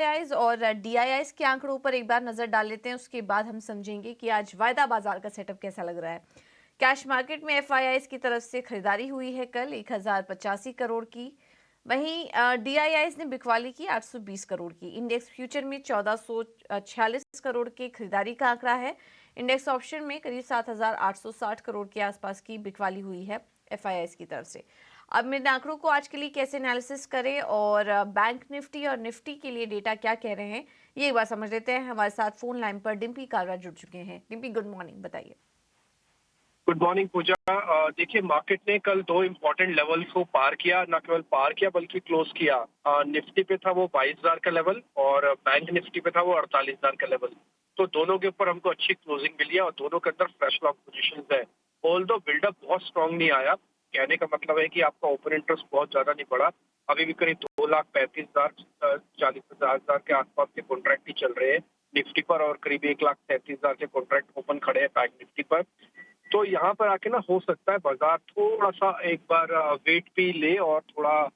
FIIs और DIIs के आंकड़ों पर एक बार नजर डाल लेते हैं, उसके बाद हम समझेंगे कि आज वायदा बाजार का सेटअप कैसा लग रहा है। कैश मार्केट में एफआईआईज की तरफ से खरीदारी हुई है कल 1085 करोड़ की। वहीं डीआईआईज ने बिकवाली की 820 करोड़ की। इंडेक्स फ्यूचर में 1446 करोड़ के खरीदारी का आंकड़ा है। इंडेक्स ऑप्शन में करीब 7860 करोड़ के आसपास की बिकवाली हुई है एफआईआईज की तरफ से। अब मेरे आंकड़ों को आज के लिए कैसे एनालिसिस करें और बैंक निफ्टी और निफ्टी के लिए डेटा क्या कह रहे हैं, ये एक बार समझ लेते हैं। हमारे साथ फोन लाइन पर डिम्पी कालरा जुड़ चुके हैं। डिम्पी, गुड मॉर्निंग, बताइए। गुड मॉर्निंग पूजा। देखिए, मार्केट ने कल दो इम्पोर्टेंट लेवल्स को पार किया, न केवल पार किया बल्कि क्लोज किया। निफ्टी पे था वो 22,000 का लेवल और बैंक निफ्टी पे था वो 48,000 का लेवल। तो दोनों के ऊपर हमको अच्छी क्लोजिंग मिली है और दोनों के अंदर फ्रेश लॉन्ग पोजीशन है। ऑल्दो बिल्डअप बहुत स्ट्रांग नहीं आया, कहने का मतलब है कि आपका ओपन इंटरेस्ट बहुत ज्यादा नहीं बढ़ा। अभी भी करीब 2,35,000 40,000 के आसपास के कॉन्ट्रैक्ट ही चल रहे हैं निफ्टी पर और करीब 1,37,000 के कॉन्ट्रैक्ट ओपन खड़े हैं बैंक निफ्टी पर। तो यहाँ पर आके ना हो सकता है बाजार थोड़ा सा एक बार वेट भी ले और थोड़ा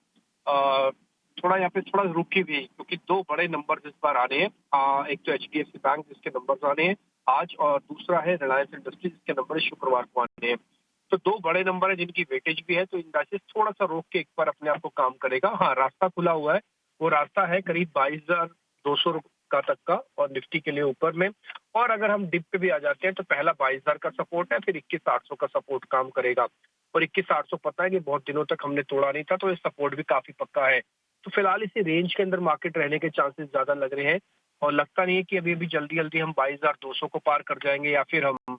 यहाँ पे थोड़ा रुके भी, क्योंकि दो बड़े नंबर इस बार आ रहे हैं। एक तो एचडीएफसी बैंक जिसके नंबर आने हैं आज और दूसरा है रिलायंस इंडस्ट्री जिसके नंबर शुक्रवार को आने हैं। तो दो बड़े नंबर है जिनकी वेटेज भी है, तो इंडाइसेस थोड़ा सा रोक के एक बार अपने आप को काम करेगा। हाँ, रास्ता खुला हुआ है, वो रास्ता है करीब 22,200 का तक का और निफ्टी के लिए ऊपर में। और अगर हम डिप पे भी आ जाते हैं तो पहला 22,000 का सपोर्ट है, फिर 21,800 का सपोर्ट काम करेगा। और 21,800 पता है कि बहुत दिनों तक हमने तोड़ा नहीं था, तो ये सपोर्ट भी काफी पक्का है। तो फिलहाल इसी रेंज के अंदर मार्केट रहने के चांसेस ज्यादा लग रहे हैं और लगता नहीं है कि अभी भी जल्दी जल्दी हम 22,200 को पार कर जाएंगे या फिर हम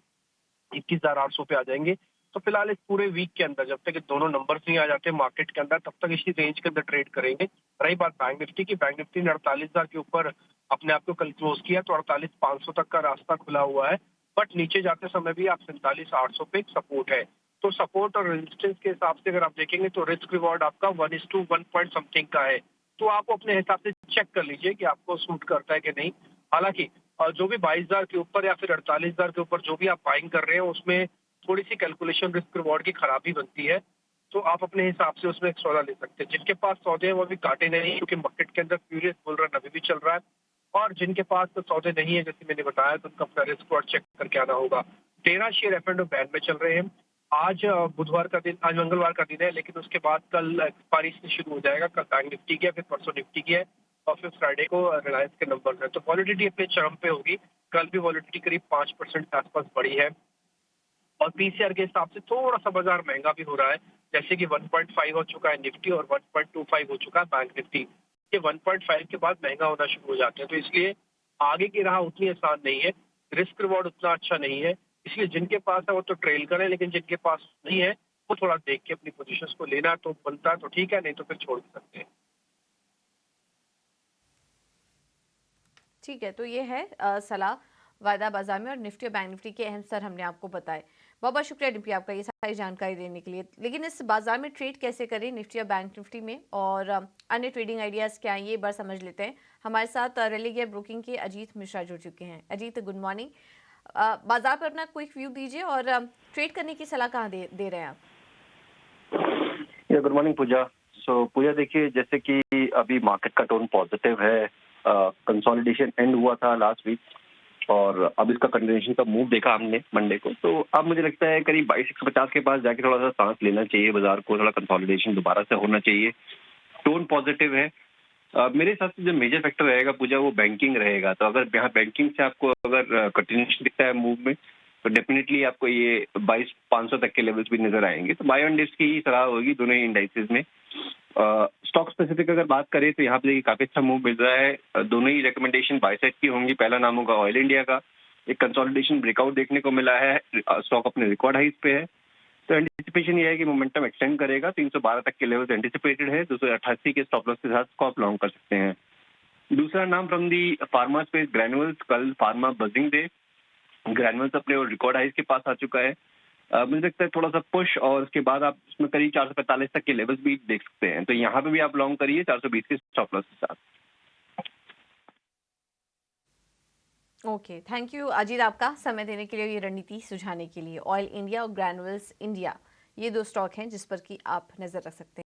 21,800 पे आ जाएंगे। तो फिलहाल इस पूरे वीक के अंदर जब तक दोनों नंबर्स नहीं आ जाते मार्केट के अंदर, तब तक इसी रेंज के अंदर ट्रेड करेंगे। रही बात बैंक निफ्टी की, बैंक निफ्टी ने 48,000 के ऊपर अपने आप को कल क्लोज किया, तो 48,500 तक का रास्ता खुला हुआ है। बट नीचे जाते समय भी आप 47,800 पे एक सपोर्ट है। तो सपोर्ट और रेजिस्टेंस के हिसाब से अगर आप देखेंगे तो रिस्क रिवॉर्ड आपका 1:1 पॉइंट समथिंग का है। तो आप अपने हिसाब से चेक कर लीजिए कि आपको सूट करता है कि नहीं। हालांकि जो भी 22,000 के ऊपर या फिर 48,000 के ऊपर जो भी आप बाइंग कर रहे हैं उसमें थोड़ी सी कैलकुलेशन रिस्क रिवॉर्ड की खराबी बनती है। तो आप अपने हिसाब से उसमें एक सौदा ले सकते हैं। जिनके पास सौदे हैं वो भी काटे नहीं, क्योंकि मार्केट के अंदर फ्यूरियस बुल रन अभी भी चल रहा है। और जिनके पास तो सौदे नहीं है, जैसे मैंने बताया, तो उनका अपना रिस्क रिवॉर्ड चेक करके आना होगा। 13 शेयर एफ&ओ बैन में चल रहे हैं। आज बुधवार का दिन, आज मंगलवार का दिन है, लेकिन उसके बाद कल एक्सपायरी से शुरू हो जाएगा। कल बैंक निफ्टी की है, फिर परसों निफ्टी की है और फिर फ्राइडे को रिलायंस के नंबर है। तो वॉलिडिटी अपने चरम पे होगी। कल भी वॉलिडिटी करीब 5% के आसपास बढ़ी है और पीसीआर के हिसाब से थोड़ा सा बाजार महंगा भी हो रहा है। जैसे कि 1.5 हो चुका है निफ्टी और 1.25 हो चुका है बैंक निफ्टी। ये 1.5 के बाद महंगा होना शुरू हो जाते हैं, तो इसलिए आगे की राह उतनी आसान नहीं है, रिस्क रिवॉर्ड उतना अच्छा नहीं है। इसलिए जिनके पास है वो तो ट्रेल करें, लेकिन जिनके पास नहीं है वो थोड़ा देख के अपनी पोजीशंस को लेना तो बनता है, तो ठीक है, नहीं तो फिर छोड़ सकते हैं। ठीक है, तो ये है सलाह वायदा बाजार में और निफ्टी और बैंक निफ्टी के अहम स्तर हमने आपको बताए। बहुत बहुत शुक्रिया डिम्पी आपका ये सारी जानकारी देने के लिए। लेकिन इस बाजार में ट्रेड कैसे करें निफ्टी और बैंक निफ्टी में, और अन्य ट्रेडिंग आइडियाज़ क्या हैं, ये बार समझ लेते हैं। हमारे साथ रेली गियर ब्रोकिंग के अजीत मिश्रा जुड़ चुके हैं। Ajit, good morning. बाजार पर अपना क्विक व्यू दीजिए और ट्रेड करने की सलाह कहाँ दे रहे हैं आप? गुड मॉर्निंग पूजा। पूजा, देखिए, जैसे कि अभी मार्केट का टोन पॉजिटिव है। कंसोलिडेशन एंड हुआ था लास्ट वीक और अब इसका कंटिन्यूएशन का मूव देखा हमने मंडे को। तो अब मुझे लगता है करीब 22,150 के पास जाके थोड़ा सा सांस लेना चाहिए बाजार को, थोड़ा कंसोलिडेशन दोबारा से होना चाहिए। टोन पॉजिटिव है। मेरे हिसाब से जो मेजर फैक्टर रहेगा पूजा वो बैंकिंग रहेगा। तो अगर यहाँ बैंकिंग से आपको अगर कंटिन्यूएशन दिखता है मूव में, तो डेफिनेटली आपको ये 22,500 तक के लेवल्स भी नजर आएंगे। तो बाय ऑन डिप्स की ही सलाह होगी दोनों ही इंडाइसेस में। स्टॉक स्पेसिफिक अगर बात करें तो यहाँ पे देखिए काफी अच्छा मूव मिल रहा है। दोनों ही रिकमेंडेशन बाय साइड की होंगी। पहला नाम होगा ऑयल इंडिया का। एक कंसोलिडेशन ब्रेकआउट देखने को मिला है, स्टॉक अपने रिकॉर्ड हाइस पे है। तो एंटिसिपेशन ये है कि मोमेंटम एक्सटेंड करेगा। 312 तक के लेवल्स एंटिसिपेटेड है। 288 के स्टॉप लॉस के साथ स्टॉप लॉन्ग कर सकते हैं। दूसरा नाम from the pharma space, granules. कल फार्मा बजिंग डे, ग्रैनुअल्स अपने रिकॉर्ड हाइस के पास आ चुका है। मुझे लगता है थोड़ा सा पुश और उसके बाद आप इसमें करीब 445 तक के लेवल्स भी देख सकते हैं। तो यहाँ पे भी आप लॉन्ग करिए 420 के स्टॉप लॉस के साथ। ओके, थैंक यू अजीत आपका समय देने के लिए, ये रणनीति सुझाने के लिए। ऑयल इंडिया और ग्रैनुअल्स इंडिया, ये दो स्टॉक हैं जिस पर कि आप नजर रख सकते हैं।